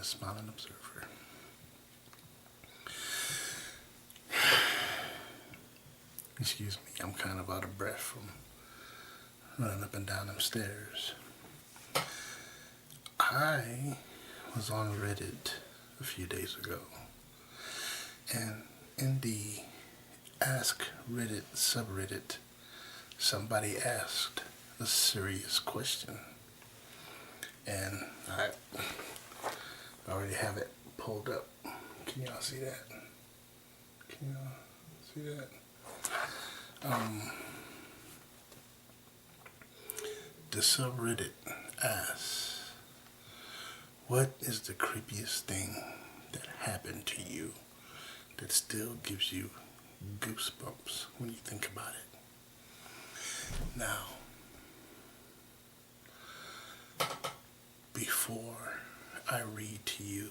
Smilin Observer. Excuse me, I'm kind of out of breath from running up and down them stairs. I was on Reddit a few days ago, and in the Ask Reddit subreddit, somebody asked a serious question, and I already have it pulled up. Can y'all see that? Can y'all see that? The subreddit asks, what is the creepiest thing that happened to you that still gives you goosebumps when you think about it? Now, before I read to you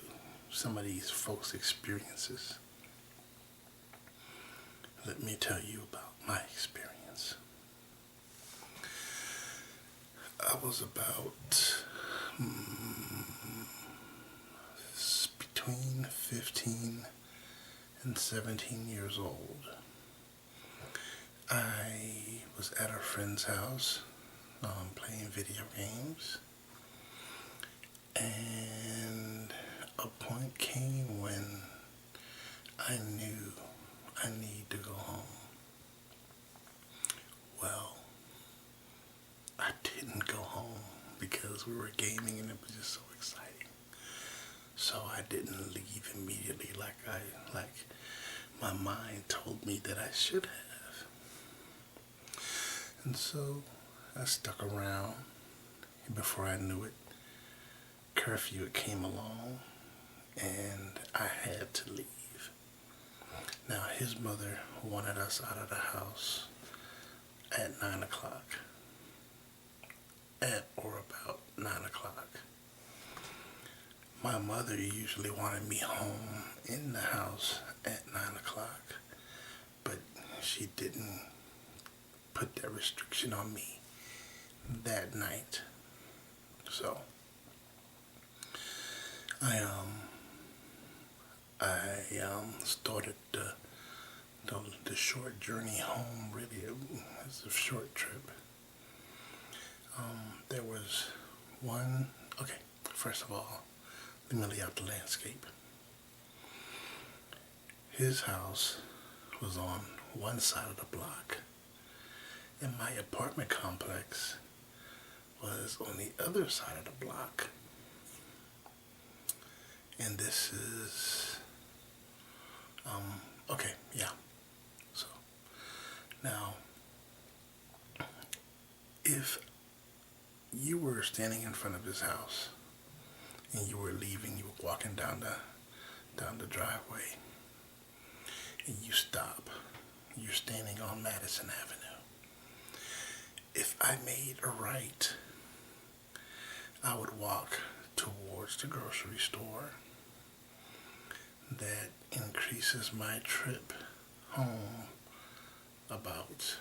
some of these folks' experiences, let me tell you about my experience. I was about between 15 and 17 years old. I was at a friend's house playing video games, and a point came when I knew I need to go home. Well, I didn't go home because we were gaming and it was just so exciting. So I didn't leave immediately like my mind told me that I should have. And so I stuck around, and before I knew it, curfew came along and I had to leave. Now, his mother wanted us out of the house at 9 o'clock. At or about 9 o'clock. My mother usually wanted me home in the house at 9 o'clock, but she didn't put that restriction on me that night. So, I started the short journey home. Really, it was a short trip. There was one. Okay, first of all, let me lay out the landscape. His house was on one side of the block, and my apartment complex was on the other side of the block. And this is, okay, yeah. So, now, if you were standing in front of this house and you were leaving, you were walking down the driveway, and you stop, you're standing on Madison Avenue. If I made a right, I would walk towards the grocery store. That increases my trip home about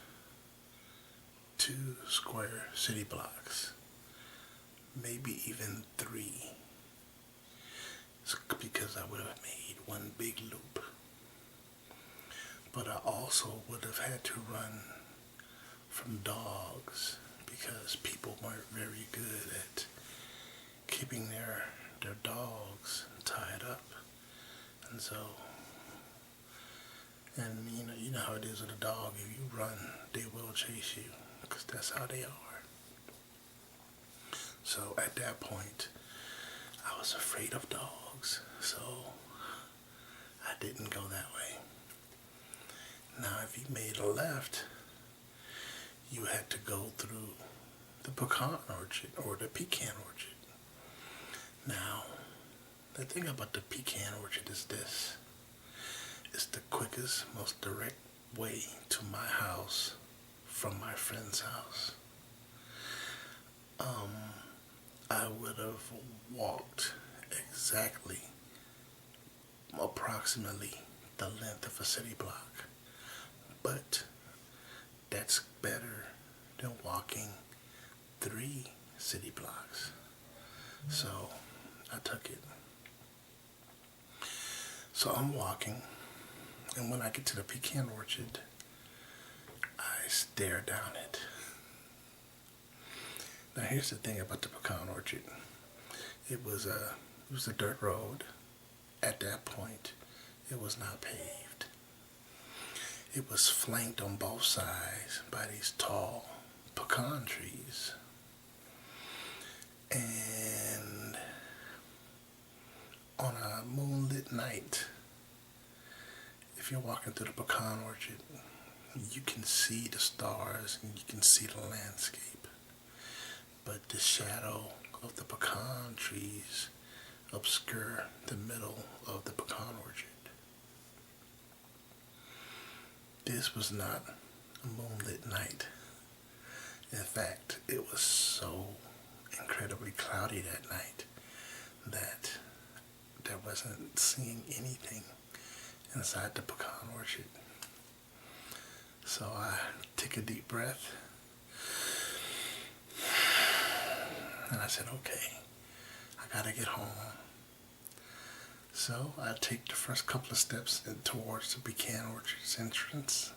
2 square city blocks, maybe even 3, because I would have made one big loop. But I also would have had to run from dogs because people weren't very good at keeping their dogs tied up. And so, and you know how it is with a dog. If you run, they will chase you because that's how they are. So at that point, I was afraid of dogs, so I didn't go that way. Now, if you made a left, you had to go through the pecan orchard or the pecan orchard. Now, the thing about the pecan orchard is this. It's the quickest, most direct way to my house from my friend's house. I would have walked exactly, approximately the length of a city block. But that's better than walking 3 city blocks. So I took it. So I'm walking, and when I get to the pecan orchard, I stare down it. Now here's the thing about the pecan orchard. It was a dirt road. At that point, it was not paved. It was flanked on both sides by these tall pecan trees. And on a moonlit night, if you're walking through the pecan orchard, you can see the stars and you can see the landscape. But the shadow of the pecan trees obscure the middle of the pecan orchard. This was not a moonlit night. In fact, it was so incredibly cloudy that night that there wasn't seeing anything inside the pecan orchard. So I took a deep breath and I said, okay, I gotta get home. So I take the first couple of steps towards the pecan orchard's entrance,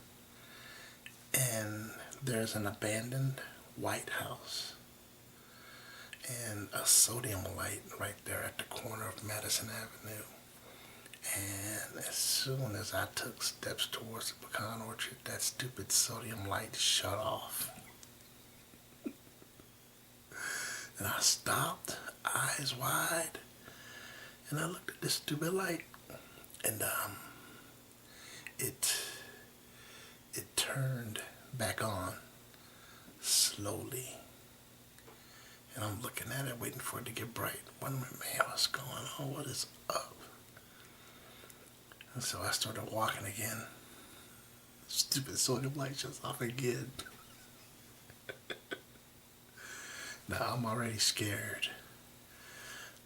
and there's an abandoned white house and a sodium light right there at the corner of Madison Avenue. And as soon as I took steps towards the pecan orchard, that stupid sodium light shut off. And I stopped, eyes wide, and I looked at this stupid light, and it turned back on slowly. And I'm looking at it, waiting for it to get bright. Wondering, man, what's going on? What is up? And so I started walking again. Stupid sodium light shuts off again. Now I'm already scared.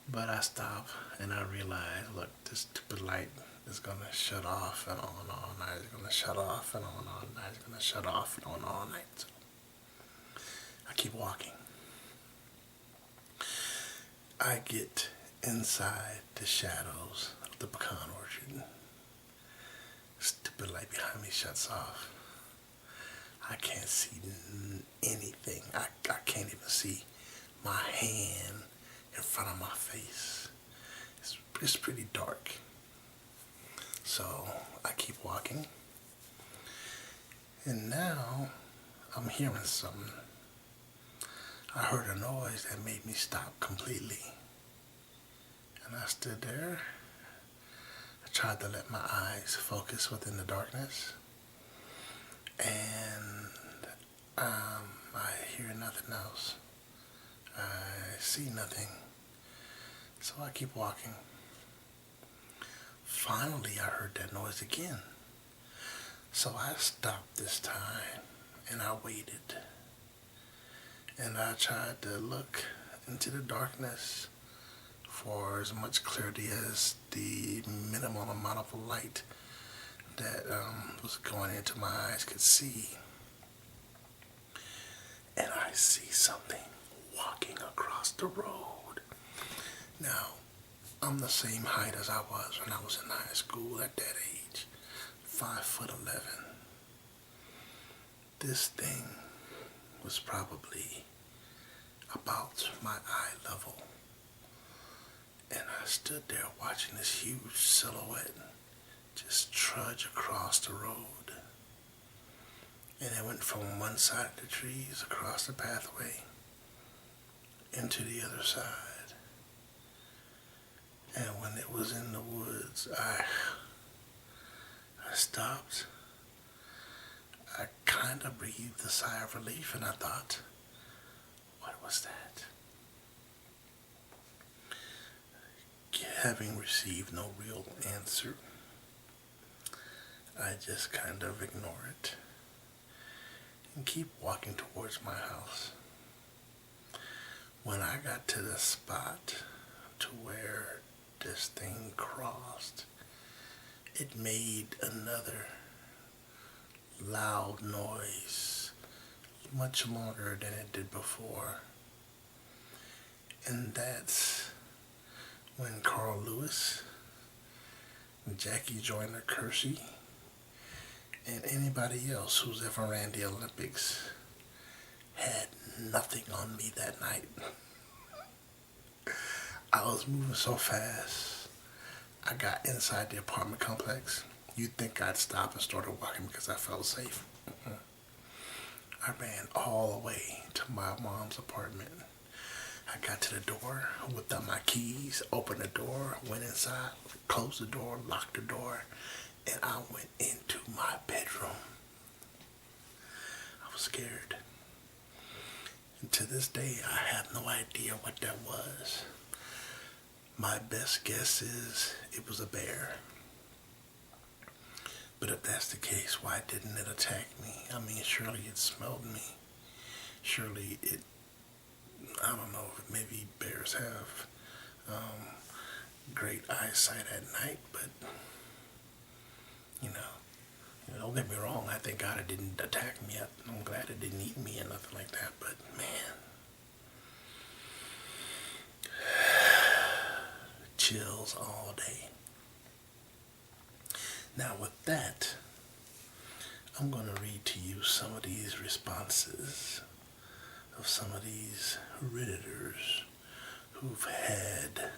But I stop and I realize, look, this stupid light is gonna shut off and on all night. It's gonna shut off and on all night. It's gonna shut off and on all night. So I keep walking. I get inside the shadows of the pecan orchard. Stupid light behind me shuts off. I can't see anything. I can't even see my hand in front of my face. It's pretty dark. So I keep walking. And now I'm hearing something. I heard a noise that made me stop completely. And I stood there. I tried to let my eyes focus within the darkness. And I hear nothing else. I see nothing. So I keep walking. Finally, I heard that noise again. So I stopped this time and I waited. And I tried to look into the darkness for as much clarity as the minimum amount of light that was going into my eyes could see. And I see something walking across the road. Now, I'm the same height as I was when I was in high school at that age, 5'11". This thing was probably about my eye level. And I stood there watching this huge silhouette just trudge across the road. And it went from one side of the trees across the pathway into the other side. And when it was in the woods, I stopped. I kind of breathed a sigh of relief and I thought, what was that? Having received no real answer, I just kind of ignore it and keep walking towards my house. When I got to the spot to where this thing crossed, it made another loud noise, much longer than it did before. And that's when Carl Lewis Jackie Joyner Kersey, and anybody else who's ever ran the Olympics had nothing on me that night. I was moving so fast. I got inside the apartment complex. You'd think I'd stop and started walking because I felt safe. I ran all the way to my mom's apartment. I got to the door, whipped out my keys, opened the door, went inside, closed the door, locked the door, and I went into my bedroom. I was scared. And to this day, I have no idea what that was. My best guess is it was a bear. But if that's the case, why didn't it attack me? I mean, surely it smelled me. Surely it, I don't know, maybe bears have great eyesight at night, but, don't get me wrong, I thank God it didn't attack me. I'm glad it didn't eat me or nothing like that, but man, chills all day. Now with that, I'm going to read to you some of these responses of some of these Redditors who've had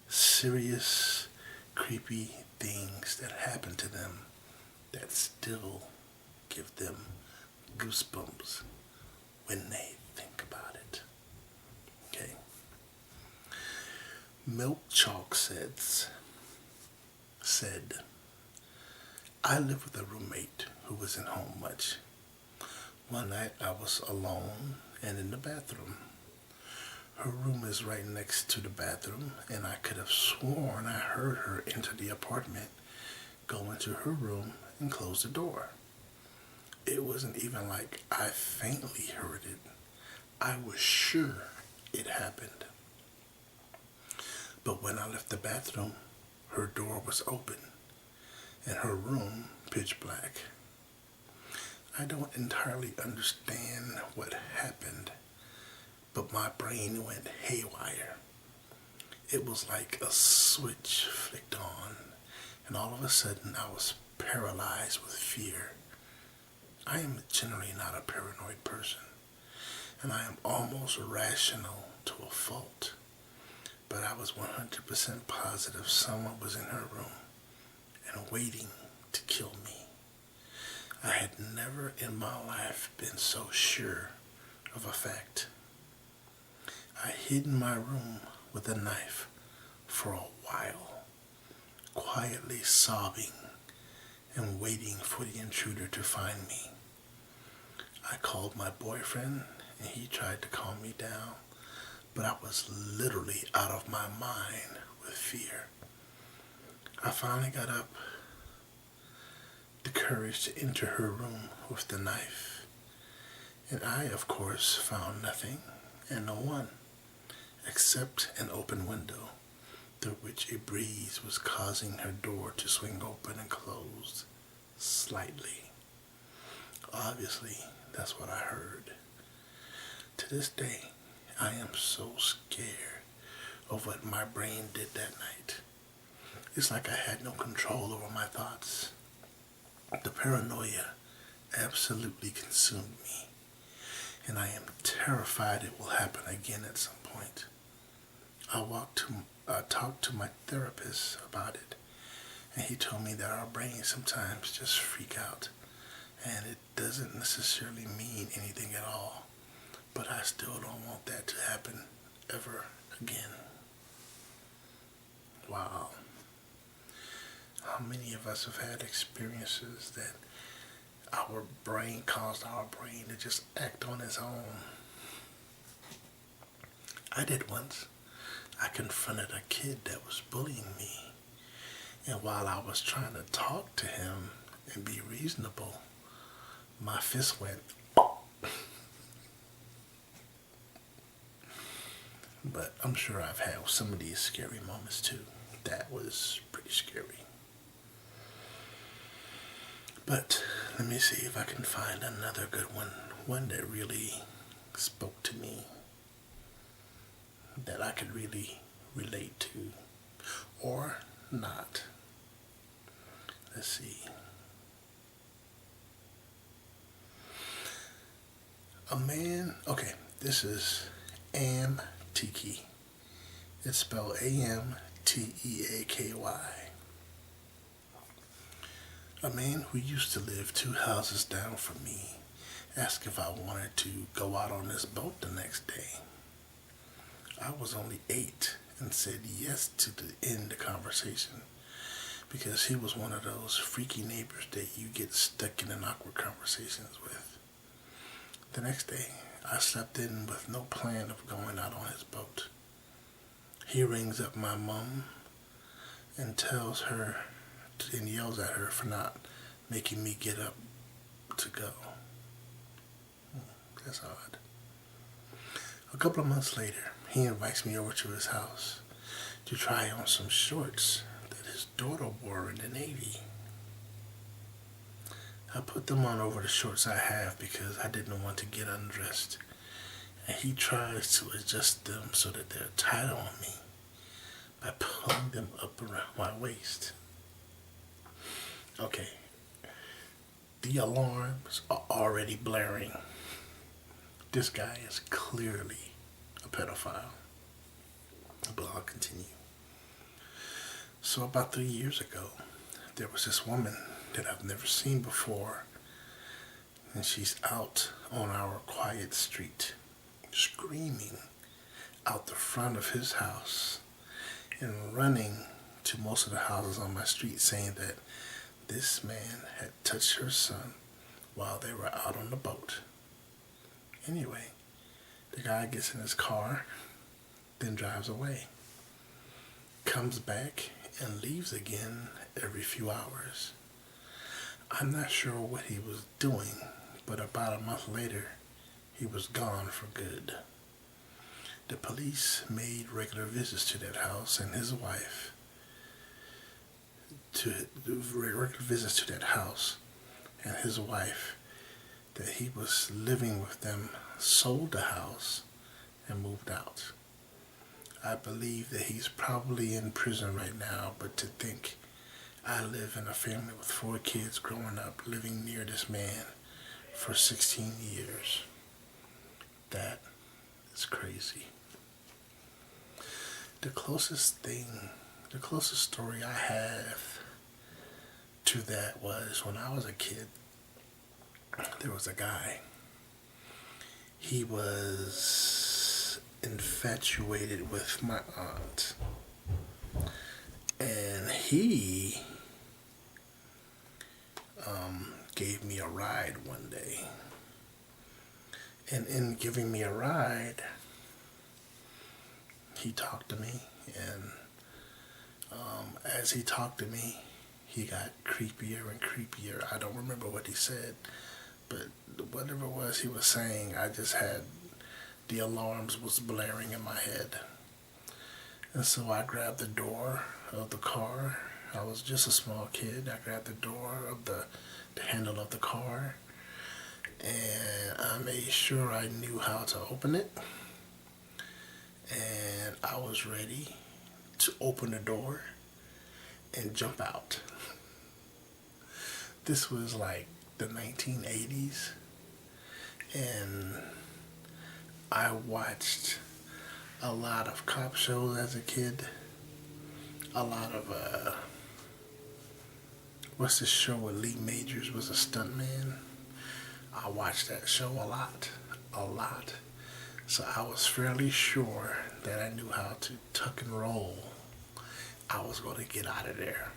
serious, creepy things that happen to them that still give them goosebumps when they think about it. Okay? Milk Chalk said, I live with a roommate who wasn't home much. One night I was alone and in the bathroom. Her room is right next to the bathroom, and I could have sworn I heard her enter the apartment, go into her room, and close the door. It wasn't even like I faintly heard it. I was sure it happened. But when I left the bathroom, her door was open, and her room pitch black. I don't entirely understand what happened, but my brain went haywire. It was like a switch flicked on, and all of a sudden I was paralyzed with fear. I am generally not a paranoid person, and I am almost rational to a fault. But I was 100% positive someone was in her room and waiting to kill me. I had never in my life been so sure of a fact. I hid in my room with a knife for a while, quietly sobbing and waiting for the intruder to find me. I called my boyfriend and he tried to calm me down, but I was literally out of my mind with fear. I finally got up the courage to enter her room with the knife, and I, of course, found nothing and no one except an open window through which a breeze was causing her door to swing open and close slightly. Obviously, that's what I heard. To this day, I am so scared of what my brain did that night. It's like I had no control over my thoughts. The paranoia absolutely consumed me, and I am terrified it will happen again at some point. I talked to my therapist about it, and he told me that our brains sometimes just freak out, and it doesn't necessarily mean anything at all. But I still don't want that to happen ever again. Wow. How many of us have had experiences that our brain caused our brain to just act on its own? I did once. I confronted a kid that was bullying me, and while I was trying to talk to him and be reasonable, my fist went. But I'm sure I've had some of these scary moments too. That was pretty scary. But let me see if I can find another good one that really spoke to me, that I could really relate to, or not. Let's see. A man, okay, this is Amteaky. It's spelled Amteaky. A man who used to live 2 houses down from me asked if I wanted to go out on his boat the next day. I was only 8 and said yes to end the conversation because he was one of those freaky neighbors that you get stuck in an awkward conversations with. The next day, I slept in with no plan of going out on his boat. He rings up my mom and tells her and yells at her for not making me get up to go. That's odd. A couple of months later, he invites me over to his house to try on some shorts that his daughter wore in the Navy. I put them on over the shorts I have because I didn't want to get undressed, and he tries to adjust them so that they're tight on me by pulling them up around my waist. Okay, the alarms are already blaring. This guy is clearly a pedophile. But I'll continue. So about 3 years ago, there was this woman that I've never seen before, and she's out on our quiet street, screaming out the front of his house and running to most of the houses on my street saying that this man had touched her son while they were out on the boat. Anyway, the guy gets in his car, then drives away, comes back and leaves again every few hours. I'm not sure what he was doing, but about a month later, he was gone for good. The police made regular visits to that house and his wife that he was living with them sold the house and moved out. I believe that he's probably in prison right now, but to think I live in a family with 4 kids growing up living near this man for 16 years, that is crazy. The closest story I have to that was when I was a kid. There was a guy. He was infatuated with my aunt. And he gave me a ride one day. And in giving me a ride, he talked to me. And as he talked to me, he got creepier and creepier. I don't remember what he said, but whatever it was he was saying, I just had the alarms was blaring in my head. And so I grabbed the door of the car. I was just a small kid. I grabbed the door of the handle of the car, and I made sure I knew how to open it. And I was ready to open the door and jump out. This was like the 1980s, and I watched a lot of cop shows as a kid. A lot of what's this show where Lee Majors was a stuntman? I watched that show a lot. So I was fairly sure that I knew how to tuck and roll. I was going to get out of there.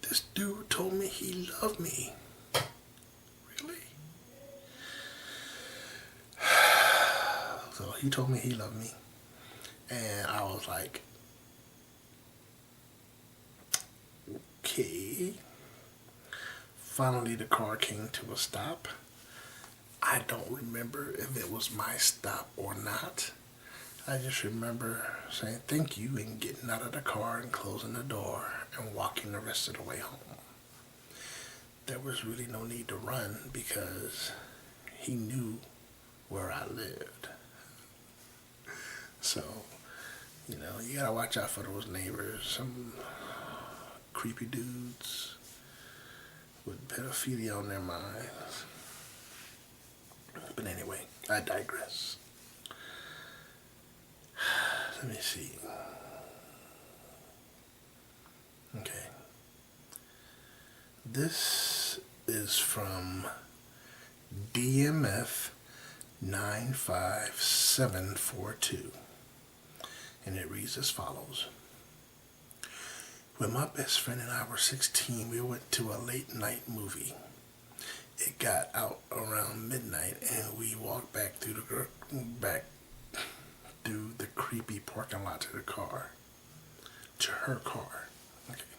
This dude told me he loved me. Really? So he told me he loved me. And I was like, okay. Finally, the car came to a stop. I don't remember if it was my stop or not. I just remember saying thank you and getting out of the car and closing the door and walking the rest of the way home. There was really no need to run because he knew where I lived. So, you gotta watch out for those neighbors. Some creepy dudes with pedophilia on their minds. But anyway, I digress. Let me see. Okay. This is from DMF 95742. And it reads as follows. When my best friend and I were 16, we went to a late night movie. It got out around midnight, and we walked back through the creepy parking lot to her car. Okay.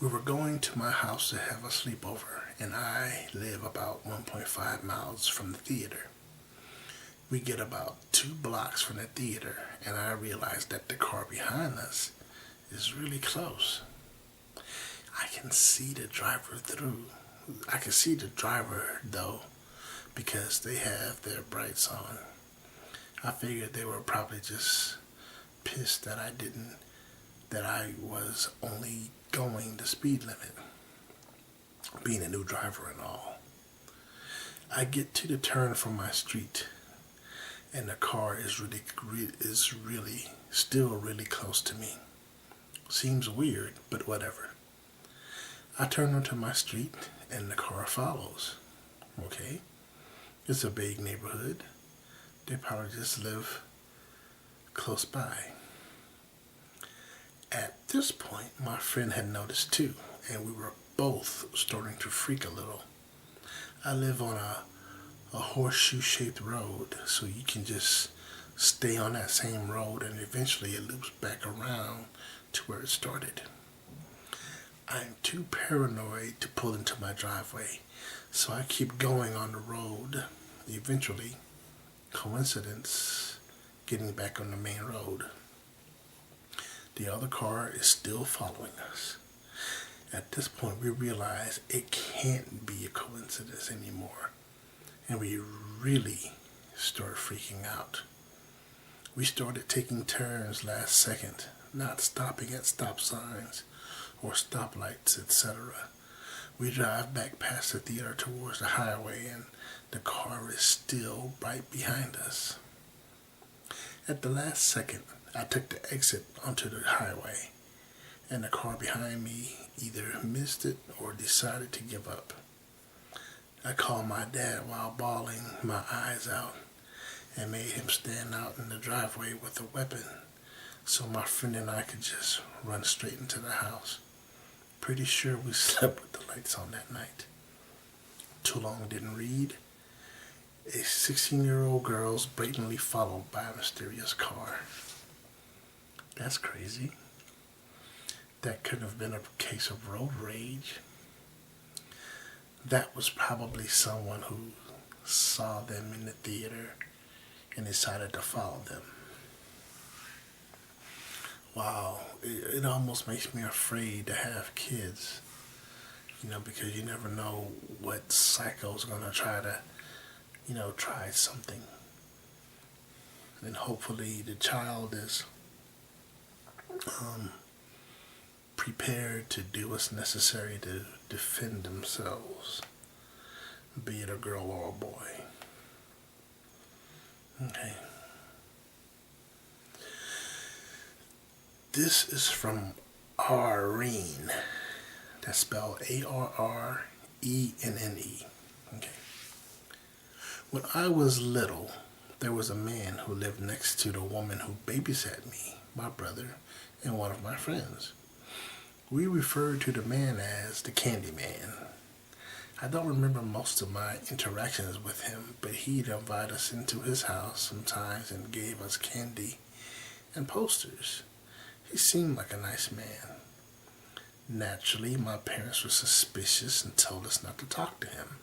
We were going to my house to have a sleepover, and I live about 1.5 miles from the theater. We get about 2 blocks from the theater, and I realize that the car behind us is really close. I can see the driver though, because they have their brights on. I figured they were probably just pissed that I was only going the speed limit, being a new driver and all. I get to the turn from my street, and the car is still really close to me. Seems weird, but whatever. I turn onto my street, and the car follows. Okay? It's a big neighborhood. They probably just live close by. At this point, my friend had noticed too, and we were both starting to freak a little. I live on a horseshoe-shaped road, so you can just stay on that same road, and eventually it loops back around to where it started. I'm too paranoid to pull into my driveway, so I keep going on the road. Eventually, coincidence, getting back on the main road. The other car is still following us. At this point, we realize it can't be a coincidence anymore, and we really start freaking out. We started taking turns last second, not stopping at stop signs or stoplights, etc. We drive back past the theater towards the highway, and the car is still right behind us. At the last second, I took the exit onto the highway, and the car behind me either missed it or decided to give up. I called my dad while bawling my eyes out and made him stand out in the driveway with a weapon so my friend and I could just run straight into the house. Pretty sure we slept with the lights on that night. Too long didn't read. A 16-year-old girl's blatantly followed by a mysterious car. That's crazy. That could have been a case of road rage. That was probably someone who saw them in the theater and decided to follow them. Wow, it almost makes me afraid to have kids, because you never know what psycho's gonna try to, try something. And hopefully the child is prepared to do what's necessary to defend themselves, be it a girl or a boy. Okay. This is from Arrene. That's spelled Arrenne. Okay. When I was little, there was a man who lived next to the woman who babysat me, my brother, and one of my friends. We referred to the man as the Candy Man. I don't remember most of my interactions with him, but he'd invite us into his house sometimes and gave us candy and posters. He seemed like a nice man. Naturally, my parents were suspicious and told us not to talk to him.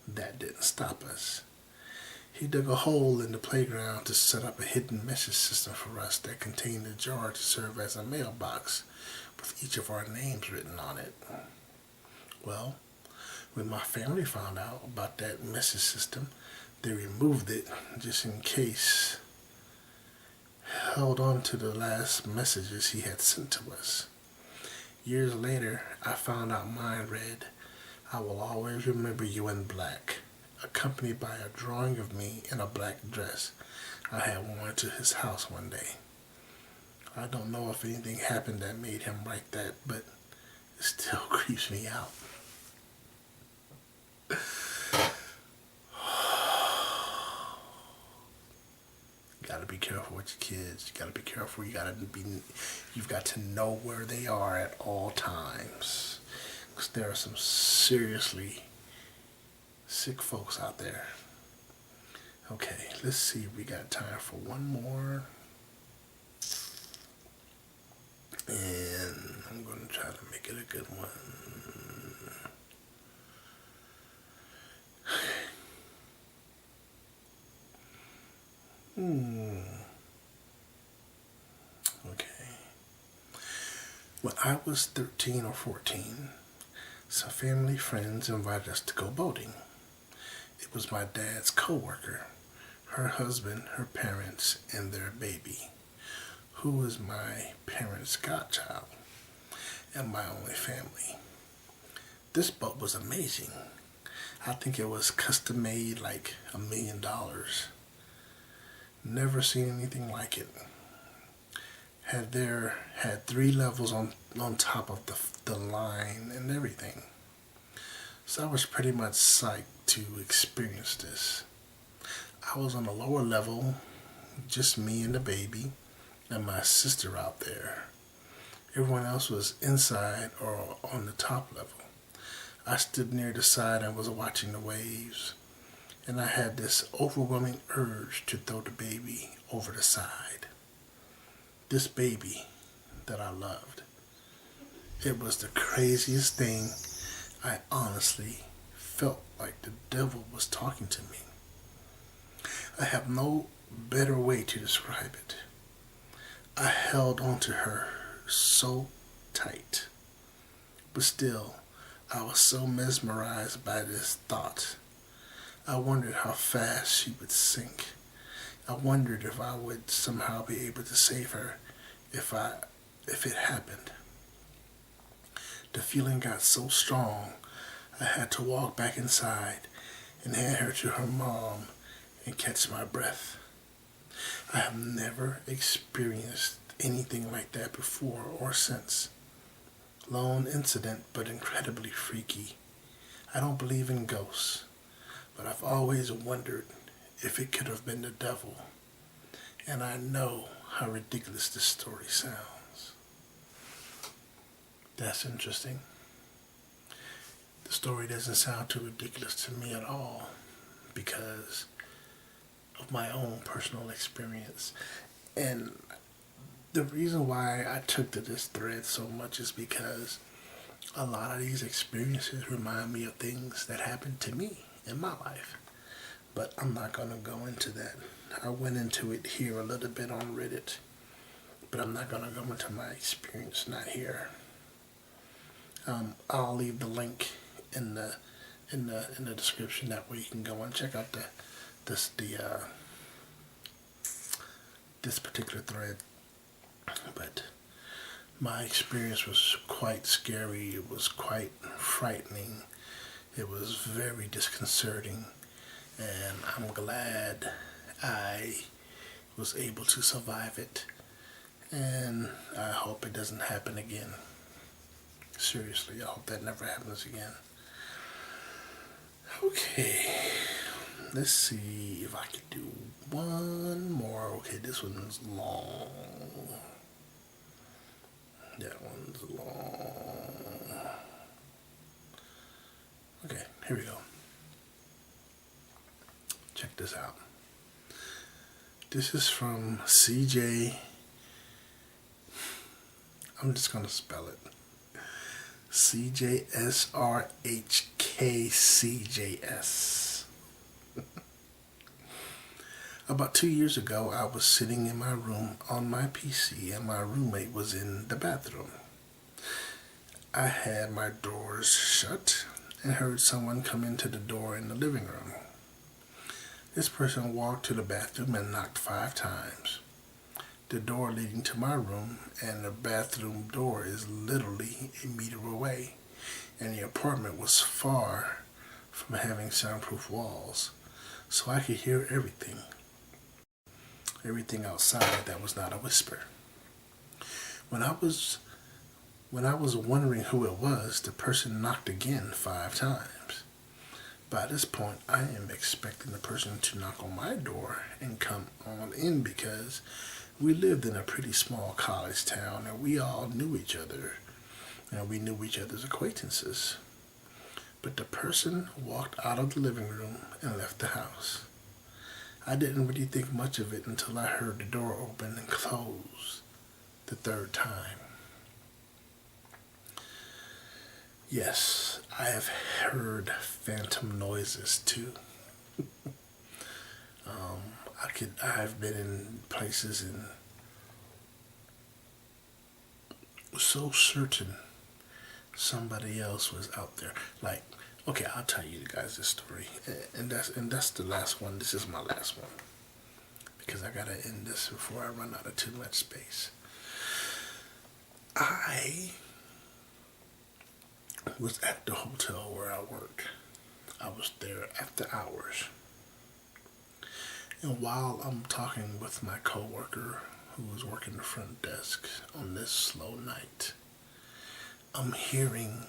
That didn't stop us. He dug a hole in the playground to set up a hidden message system for us that contained a jar to serve as a mailbox with each of our names written on it. Well, when my family found out about that message system, they removed it just in case, held on to the last messages he had sent to us. Years later, I found out mine read, "I will always remember you in black," accompanied by a drawing of me in a black dress I had worn to his house one day. I don't know if anything happened that made him write that, but it still creeps me out. You gotta be careful with your kids. You gotta be careful. You've got to know where they are at all times. Because there are some seriously sick folks out there. Okay, let's see if we got time for one more. And I'm going to try to make it a good one. Okay. When I was 13 or 14, some family friends invited us to go boating. It was my dad's coworker, her husband, her parents, and their baby, who was my parents' godchild and my only family. This boat was amazing. I think it was custom made, like $1 million. Never seen anything like it. Had 3 levels on top of the line and everything. So I was pretty much psyched to experience this. I was on the lower level, just me and the baby, and my sister out there. Everyone else was inside or on the top level. I stood near the side and was watching the waves, and I had this overwhelming urge to throw the baby over the side. This baby that I loved. It was the craziest thing. I honestly felt like the devil was talking to me. I have no better way to describe it. I held on to her so tight, but still, I was so mesmerized by this thought. I wondered how fast she would sink. I wondered if I would somehow be able to save her if it happened. The feeling got so strong, I had to walk back inside and hand her to her mom and catch my breath. I have never experienced anything like that before or since. Lone incident, but incredibly freaky. I don't believe in ghosts, but I've always wondered if it could have been the devil. And I know how ridiculous this story sounds. That's interesting. The story doesn't sound too ridiculous to me at all because of my own personal experience. And the reason why I took to this thread so much is because a lot of these experiences remind me of things that happened to me in my life. But I'm not going to go into that. I went into it here a little bit on Reddit, but I'm not going to go into my experience, not here. I'll leave the link in the description. That way you can go and check out this particular thread. But my experience was quite scary. It was quite frightening. It was very disconcerting, and I'm glad I was able to survive it, and I hope it doesn't happen again. Seriously, I hope that never happens again. Okay, let's see if I can do one more. Okay, this one's long. That one's long. Okay, here we go. Check this out. This is from CJ. I'm just going to spell it. CJSRHKCJS. About 2 years ago, I was sitting in my room on my PC and my roommate was in the bathroom. I had my doors shut and heard someone come into the door in the living room. This person walked to the bathroom and knocked 5 times. the door leading to my room and the bathroom door is literally a meter away. And the apartment was far from having soundproof walls. So I could hear everything. Everything outside that was not a whisper. When I was wondering who it was, the person knocked again 5 times. By this point, I am expecting the person to knock on my door and come on in because we lived in a pretty small college town and we all knew each other and we knew each other's acquaintances. But the person walked out of the living room and left the house. I didn't really think much of it until I heard the door open and close the 3rd time. Yes, I have heard phantom noises too. I've been in places and was so certain somebody else was out there. Like, okay, I'll tell you guys this story, and that's the last one. This is my last one because I gotta end this before I run out of too much space. I was at the hotel where I worked. I was there after hours. And while I'm talking with my coworker who was working the front desk on this slow night, I'm hearing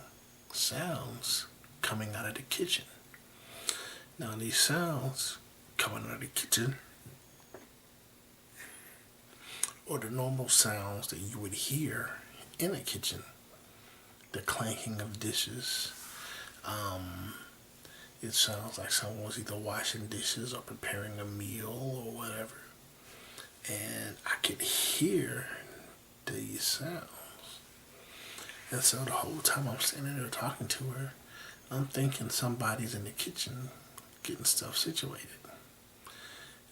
sounds coming out of the kitchen. Now these sounds coming out of the kitchen are the normal sounds that you would hear in a kitchen. The clanking of dishes. It sounds like someone was either washing dishes or preparing a meal or whatever. And I could hear these sounds. And so the whole time I'm standing there talking to her, I'm thinking somebody's in the kitchen getting stuff situated.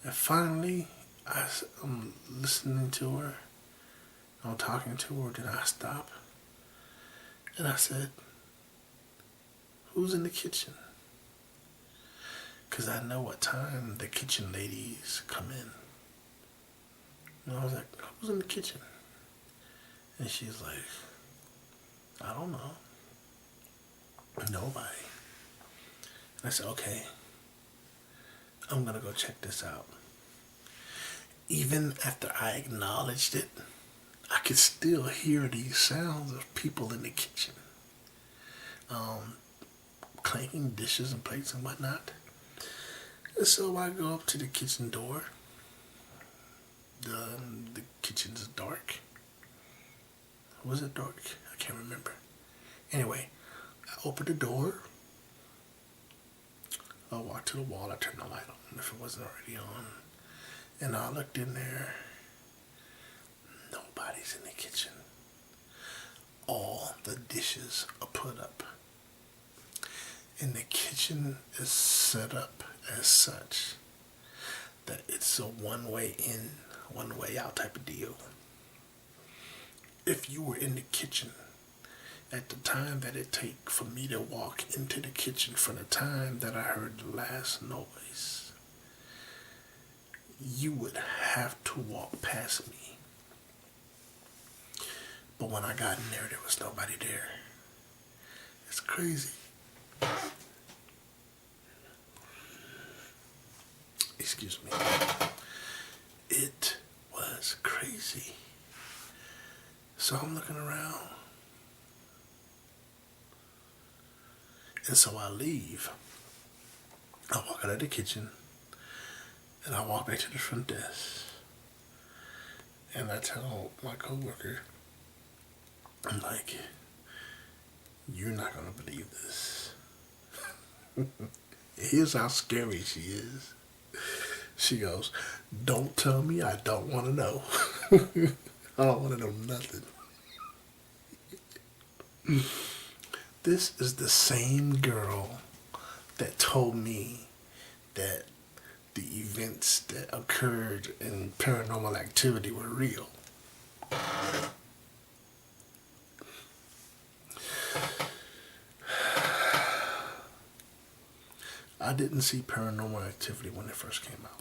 And finally, I'm listening to her. I'm talking to her, then I stop. And I said, who's in the kitchen? Because I know what time the kitchen ladies come in. And I was like, who's in the kitchen? And she's like, I don't know. Nobody. And I said, okay, I'm going to go check this out. Even after I acknowledged it, I could still hear these sounds of people in the kitchen. Clanking dishes and plates and whatnot. And so I go up to the kitchen door. The kitchen's dark. Was it dark? I can't remember. Anyway, I open the door. I walk to the wall. I turn the light on if it wasn't already on. And I looked in there. Nobody's in the kitchen. All the dishes are put up. And the kitchen is set up as such that it's a one-way in, one-way out type of deal. If you were in the kitchen at the time that it take for me to walk into the kitchen from the time that I heard the last noise, you would have to walk past me. But when I got in there was nobody there. It's crazy. Excuse me. It was crazy. So I'm looking around. And so I leave. I walk out of the kitchen. And I walk back to the front desk. And I tell my coworker, I'm like, you're not going to believe this. Here's how scary she is. She goes, don't tell me, I don't want to know. I don't want to know nothing. This is the same girl that told me that the events that occurred in Paranormal Activity were real. I didn't see Paranormal Activity when it first came out.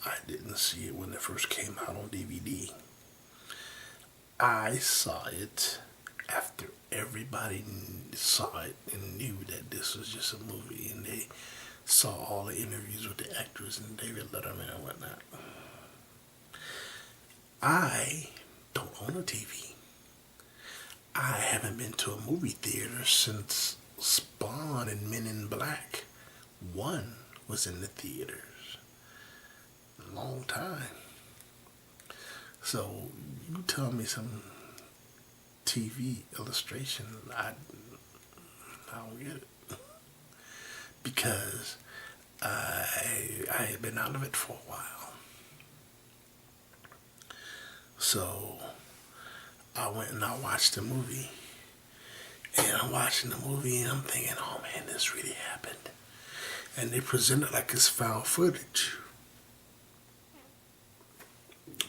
I didn't see it when it first came out on DVD. I saw it after everybody saw it and knew that this was just a movie, and they saw all the interviews with the actors and David Letterman and whatnot. I don't own a TV. I haven't been to a movie theater since Spawn and Men in Black 1 was in the theaters. A long time. So you tell me some TV illustration, I don't get it. Because I had been out of it for a while. So I went and I watched the movie. And I'm watching the movie and I'm thinking, oh man, this really happened. And they present it like it's found footage.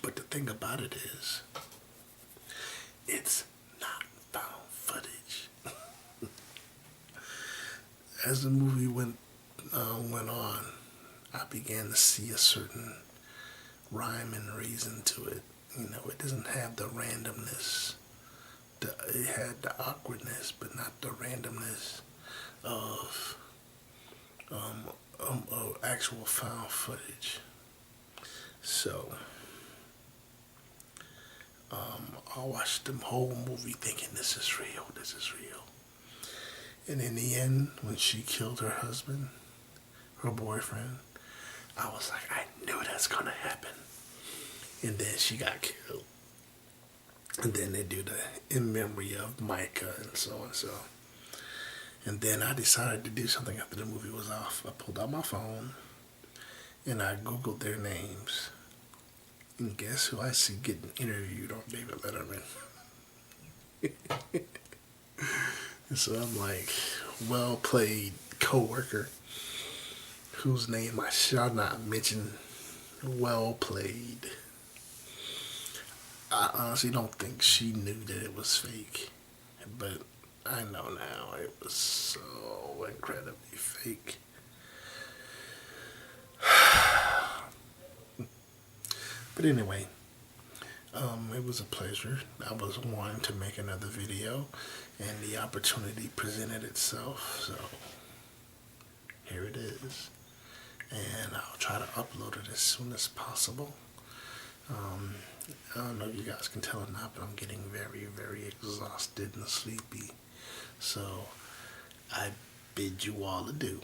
But the thing about it is, it's not found footage. As the movie went on, I began to see a certain rhyme and reason to it. You know, it doesn't have the randomness. It had the awkwardness, but not the randomness of actual found footage. So I watched the whole movie thinking this is real, this is real. And in the end, when she killed her husband, her boyfriend, I was like, I knew that's gonna happen. And then she got killed. And then they do the in memory of Micah and so and so. And then I decided to do something after the movie was off. I pulled out my phone and I Googled their names. And guess who I see getting interviewed on David Letterman? And so I'm like, well played, coworker, whose name I shall not mention. Well played. I honestly don't think she knew that it was fake, but I know now it was so incredibly fake. But anyway, it was a pleasure. I was wanting to make another video, and the opportunity presented itself, so here it is. And I'll try to upload it as soon as possible. I don't know if you guys can tell or not, but I'm getting very, very exhausted and sleepy. So I bid you all adieu.